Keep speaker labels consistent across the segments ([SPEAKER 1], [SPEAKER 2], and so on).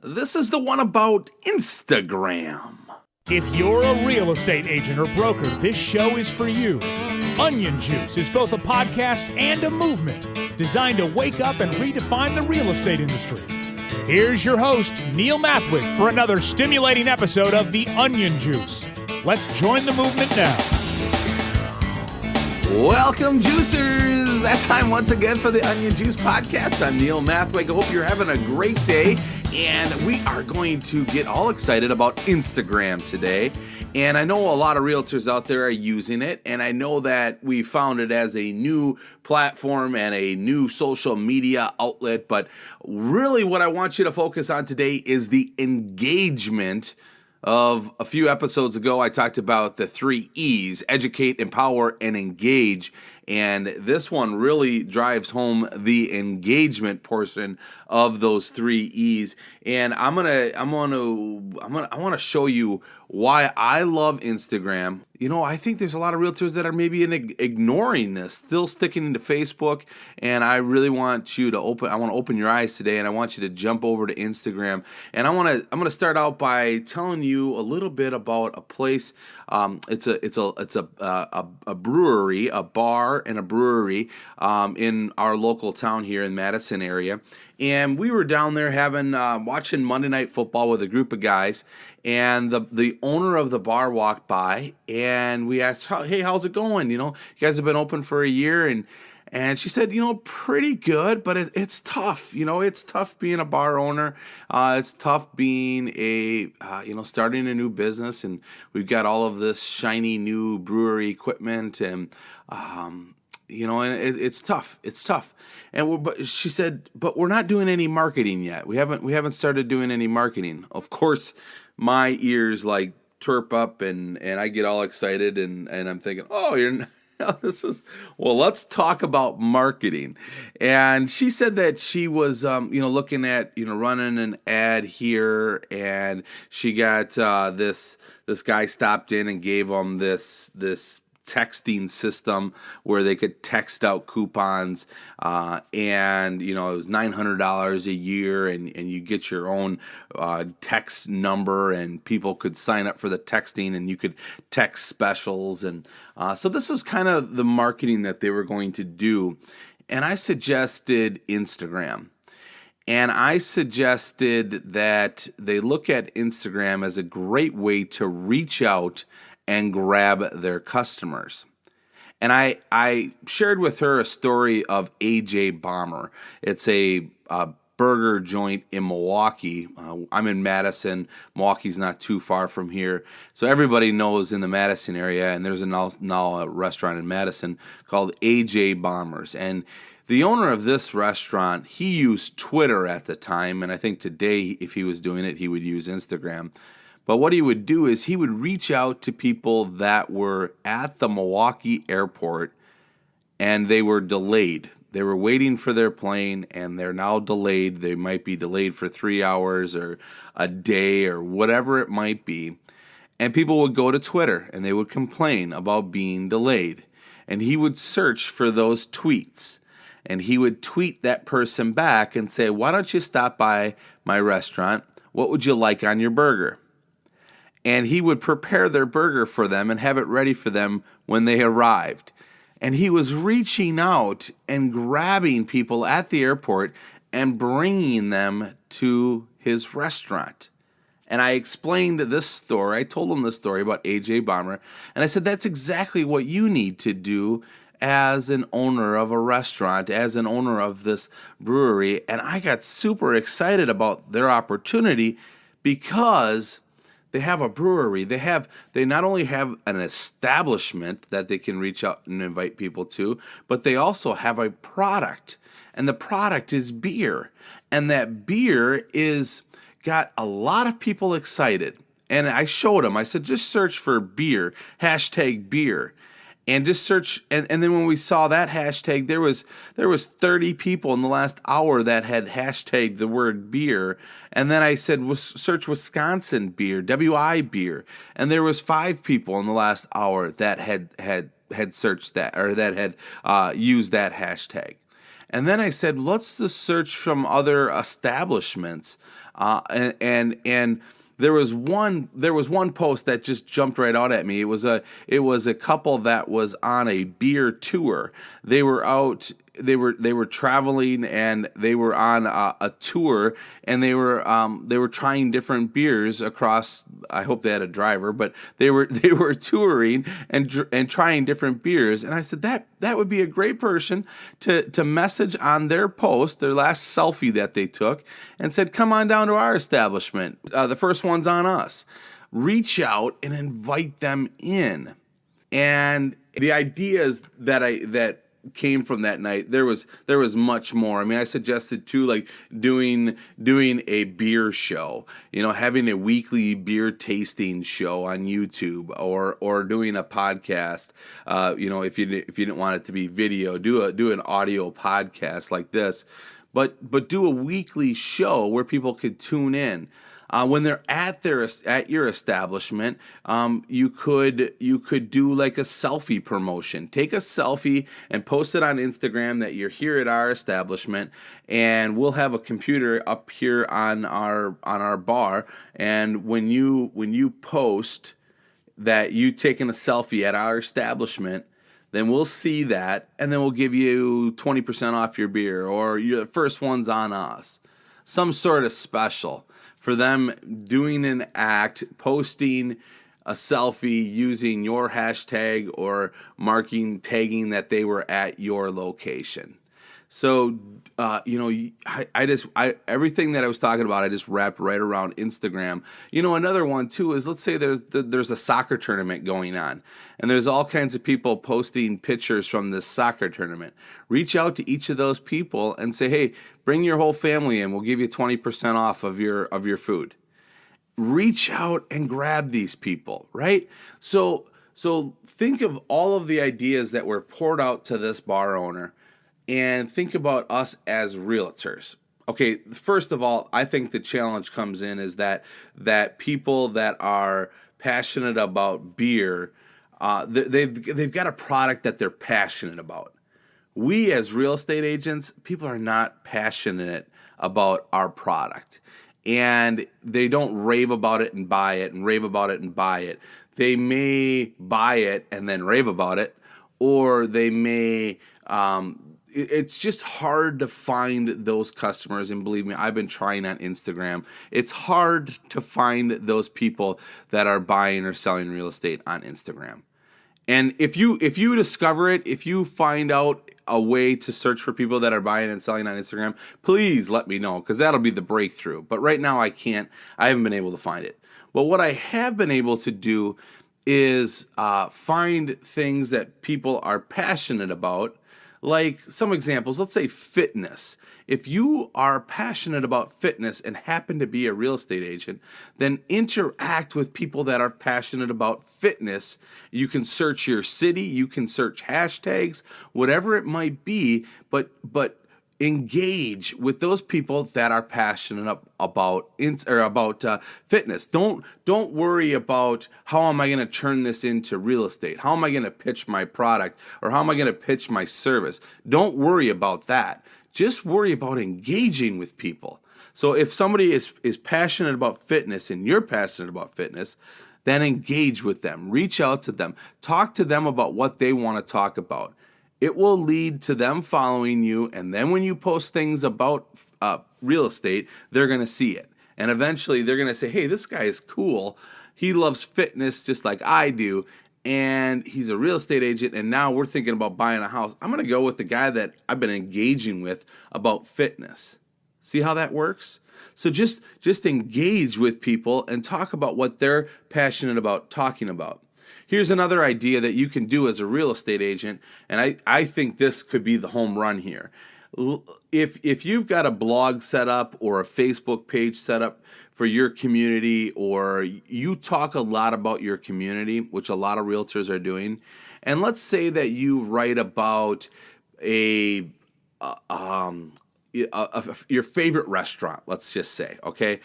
[SPEAKER 1] This is the one about Instagram.
[SPEAKER 2] If you're a real estate agent or broker, this show is for you. Onion Juice is both a podcast and a movement designed to wake up and redefine the real estate industry. Here's your host, Neil Mathwick, for another stimulating episode of The Onion Juice. Let's join the movement now.
[SPEAKER 1] Welcome, Juicers! That time once again for the Onion Juice podcast. I'm Neil Mathwick. I hope you're having a great day. And we are going to get all excited about Instagram today. And I know a lot of realtors out there are using it. And I know that we found it as a new platform and a new social media outlet. But really what I want you to focus on today is the engagement of a few episodes ago. I talked about the 3 E's: educate, empower, and engage. And this one really drives home the engagement portion of those 3 E's. And I want to show you why I love Instagram. You know, I think there's a lot of realtors that are maybe ignoring this, still sticking to Facebook. And I really want you to open your eyes today, and I want you to jump over to Instagram. And I'm going to start out by telling you a little bit about a place. It's a brewery, a bar and a brewery in our local town here in Madison area. And we were down there watching Monday Night Football with a group of guys, and the owner of the bar walked by, and we asked, "Hey, how's it going? You know, you guys have been open for a year," and she said, pretty good, but it's tough. It's tough being a bar owner. It's tough being starting a new business, and we've got all of this shiny new brewery equipment, and it's tough. It's tough. But she said, but we're not doing any marketing yet. We haven't started doing any marketing. Of course, my ears like chirp up, and I get all excited, and I'm thinking, oh, you're not. Let's talk about marketing. And she said that she was, looking at, running an ad here, and she got this guy stopped in and gave them this texting system where they could text out coupons, and it was $900 a year, and you get your own text number, and people could sign up for the texting, and you could text specials, and so this was kind of the marketing that they were going to do. And I suggested Instagram. And I suggested that they look at Instagram as a great way to reach out and grab their customers. And I shared with her a story of AJ Bomber. It's a burger joint in Milwaukee. I'm in Madison. Milwaukee's not too far from here. So everybody knows in the Madison area, and there's now a restaurant in Madison called AJ Bombers. And the owner of this restaurant, he used Twitter at the time, and I think today, if he was doing it, he would use Instagram. But what he would do is he would reach out to people that were at the Milwaukee airport, and they were delayed. They were waiting for their plane, and they're now delayed. They might be delayed for 3 hours or a day or whatever it might be. And people would go to Twitter, and they would complain about being delayed. And he would search for those tweets, and he would tweet that person back and say, "Why don't you stop by my restaurant? What would you like on your burger?" And he would prepare their burger for them and have it ready for them when they arrived. And he was reaching out and grabbing people at the airport and bringing them to his restaurant. And I explained this story. I told him this story about AJ Bomber. And I said, that's exactly what you need to do as an owner of a restaurant, as an owner of this brewery. And I got super excited about their opportunity because they have a brewery. They not only have an establishment that they can reach out and invite people to, but they also have a product. And the product is beer. And that beer is got a lot of people excited. And I showed them, I said, just search for beer, hashtag beer. And just search, and then when we saw that hashtag, there was 30 people in the last hour that had hashtagged the word beer. And then I said, search Wisconsin beer, WI beer. And there was 5 people in the last hour that had searched that, or that had used that hashtag. And then I said, let's just search from other establishments And there was one post that just jumped right out at me. It was a couple that was on a beer tour. They were traveling, and they were on a tour, and they were trying different beers across. I hope they had a driver, but they were touring and trying different beers. And I said that would be a great person to message on their post, their last selfie that they took, and said, "Come on down to our establishment. The first one's on us." Reach out and invite them in. And the ideas that came from that night, there was much more. I mean, I suggested too, like doing a beer show, having a weekly beer tasting show on YouTube, or doing a podcast. If you didn't want it to be video, do an audio podcast like this, but do a weekly show where people could tune in. When they're at your establishment, you could do like a selfie promotion. Take a selfie and post it on Instagram that you're here at our establishment, and we'll have a computer up here on our bar. And when you post that you taking a selfie at our establishment, then we'll see that, and then we'll give you 20% off your beer, or your first one's on us. Some sort of special for them, doing an act, posting a selfie using your hashtag or tagging that they were at your location. So, everything that I was talking about, I just wrapped right around Instagram. Another one too is, let's say there's a soccer tournament going on, and there's all kinds of people posting pictures from this soccer tournament. Reach out to each of those people and say, "Hey, bring your whole family in. We'll give you 20% off of your food." Reach out and grab these people, right? So think of all of the ideas that were poured out to this bar owner, and think about us as realtors. Okay, first of all, I think the challenge comes in is that people that are passionate about beer, they've got a product that they're passionate about. We as real estate agents, people are not passionate about our product, and they don't rave about it and buy it and rave about it and buy it. They may buy it and then rave about it, or they may. It's just hard to find those customers, and believe me, I've been trying on Instagram. It's hard to find those people that are buying or selling real estate on Instagram. And if you discover it, if you find out a way to search for people that are buying and selling on Instagram, please let me know, because that'll be the breakthrough. But right now I haven't been able to find it. But what I have been able to do is find things that people are passionate about. Like some examples, let's say fitness. If you are passionate about fitness and happen to be a real estate agent, then interact with people that are passionate about fitness. You can search your city, you can search hashtags, whatever it might be, but engage with those people that are passionate about fitness. Don't worry about how am I going to turn this into real estate? How am I going to pitch my product, or how am I going to pitch my service? Don't worry about that. Just worry about engaging with people. So if somebody is passionate about fitness and you're passionate about fitness, then engage with them. Reach out to them. Talk to them about what they want to talk about. It will lead to them following you, and then when you post things about real estate, they're going to see it. And eventually they're going to say, "Hey, this guy is cool. He loves fitness just like I do, and he's a real estate agent, and now we're thinking about buying a house. I'm going to go with the guy that I've been engaging with about fitness." See how that works? So just engage with people and talk about what they're passionate about talking about. Here's another idea that you can do as a real estate agent, and I think this could be the home run here. If you've got a blog set up or a Facebook page set up for your community, or you talk a lot about your community, which a lot of realtors are doing, and let's say that you write about your favorite restaurant, let's just say, okay?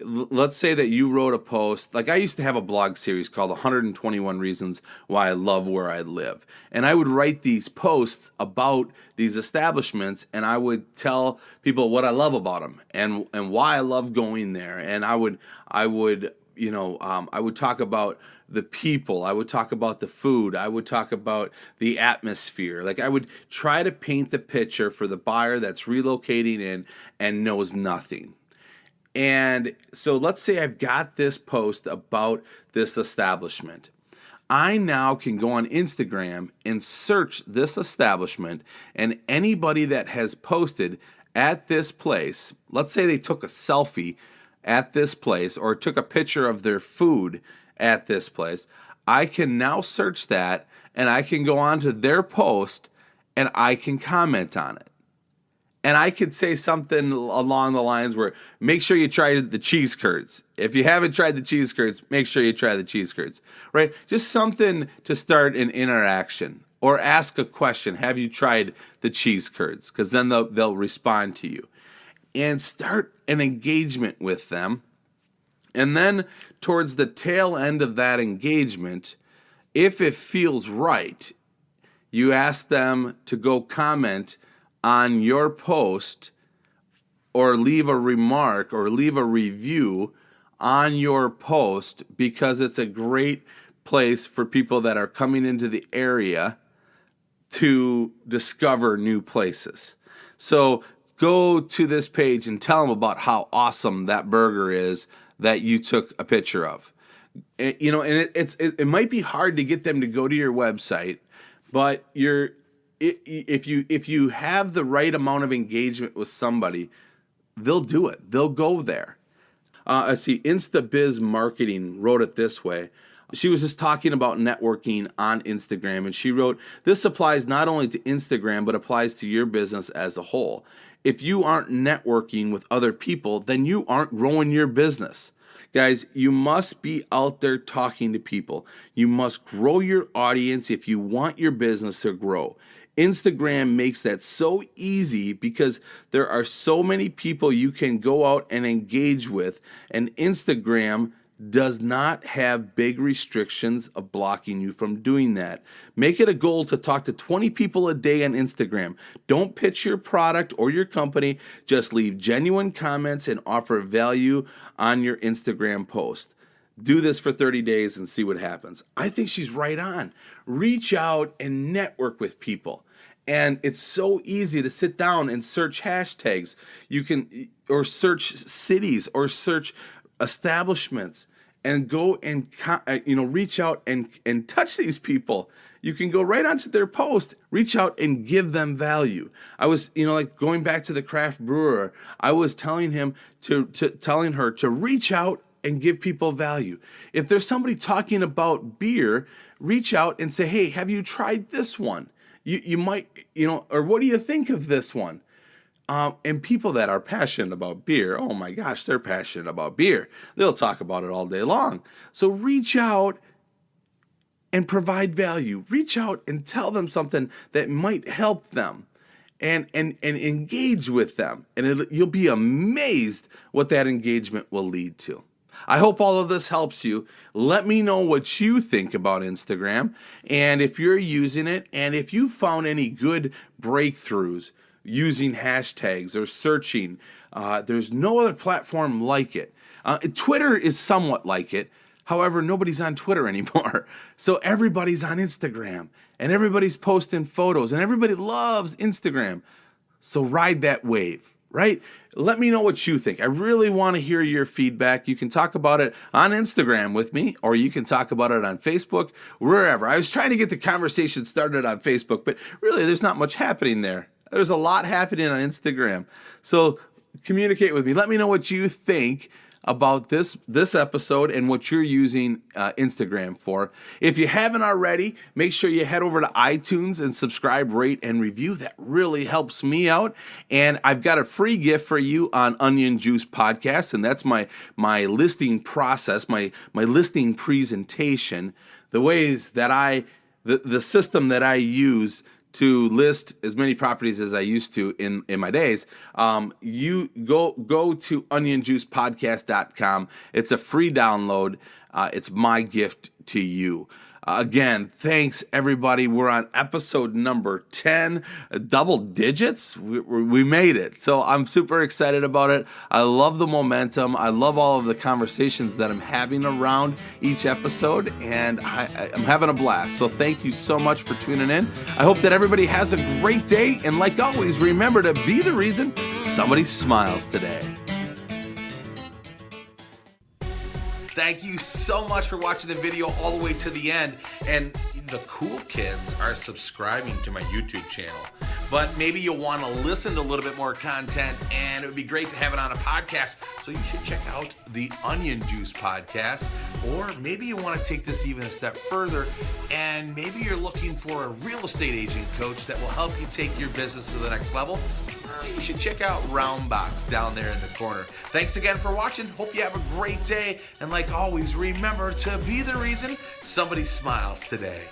[SPEAKER 1] Let's say that you wrote a post. Like I used to have a blog series called 121 Reasons Why I Love Where I Live. And I would write these posts about these establishments, and I would tell people what I love about them and why I love going there. And I would talk about the people. I would talk about the food. I would talk about the atmosphere. Like I would try to paint the picture for the buyer that's relocating in and knows nothing. And so let's say I've got this post about this establishment. I now can go on Instagram and search this establishment, and anybody that has posted at this place, let's say they took a selfie at this place or took a picture of their food at this place, I can now search that and I can go on to their post and I can comment on it. And I could say something along the lines where, make sure you try the cheese curds. If you haven't tried the cheese curds, make sure you try the cheese curds, right? Just something to start an interaction, or ask a question. Have you tried the cheese curds? Because then they'll respond to you. And start an engagement with them. And then towards the tail end of that engagement, if it feels right, you ask them to go comment on your post or leave a remark or leave a review on your post, because it's a great place for people that are coming into the area to discover new places. So go to this page and tell them about how awesome that burger is that you took a picture of. And it might be hard to get them to go to your website, but if you have the right amount of engagement with somebody, they'll do it. They'll go there. Let's see, InstaBiz Marketing wrote it this way. She was just talking about networking on Instagram, and she wrote, "This applies not only to Instagram, but applies to your business as a whole. If you aren't networking with other people, then you aren't growing your business." Guys, you must be out there talking to people. You must grow your audience if you want your business to grow. Instagram makes that so easy because there are so many people you can go out and engage with, and Instagram does not have big restrictions of blocking you from doing that. Make it a goal to talk to 20 people a day on Instagram. Don't pitch your product or your company. Just leave genuine comments and offer value on your Instagram post. Do this for 30 days and see what happens. I think she's right on. Reach out and network with people. And it's so easy to sit down and search hashtags. You can, or search cities, or search establishments, and go and reach out and touch these people. You can go right onto their post, reach out and give them value. I was, like going back to the craft brewer, I was telling him telling her to reach out and give people value. If there's somebody talking about beer, reach out and say, "Hey, have you tried this one? You might, or what do you think of this one?" And people that are passionate about beer, oh my gosh, they're passionate about beer. They'll talk about it all day long. So reach out and provide value. Reach out and tell them something that might help them, and engage with them. And you'll be amazed what that engagement will lead to. I hope all of this helps you. Let me know what you think about Instagram, and if you're using it, and if you found any good breakthroughs using hashtags or searching. There's no other platform like it. Twitter is somewhat like it. However, nobody's on Twitter anymore. So everybody's on Instagram, and everybody's posting photos, and everybody loves Instagram. So ride that wave, right? Let me know what you think. I really want to hear your feedback. You can talk about it on Instagram with me, or you can talk about it on Facebook, wherever. I was trying to get the conversation started on Facebook, but really there's not much happening there. There's a lot happening on Instagram. So communicate with me. Let me know what you think about this episode and what you're using Instagram for. If you haven't already, make sure you head over to iTunes and subscribe, rate, and review. That really helps me out. And I've got a free gift for you on Onion Juice Podcast, and that's my listing process, my listing presentation, the ways that the system that I use to list as many properties as I used to in my days, you go to onionjuicepodcast.com. It's a free download. It's my gift to you. Again, thanks everybody. We're on episode number 10, double digits. We made it. So I'm super excited about it. I love the momentum. I love all of the conversations that I'm having around each episode, and I'm having a blast. So thank you so much for tuning in. I hope that everybody has a great day. And like always, remember to be the reason somebody smiles today. Thank you so much for watching the video all the way to the end. And the cool kids are subscribing to my YouTube channel. But maybe you'll want to listen to a little bit more content, and it would be great to have it on a podcast. So you should check out the Onion Juice podcast. Or maybe you want to take this even a step further, and maybe you're looking for a real estate agent coach that will help you take your business to the next level. You should check out RoundBox down there in the corner. Thanks again for watching. Hope you have a great day. And like always, remember to be the reason somebody smiles today.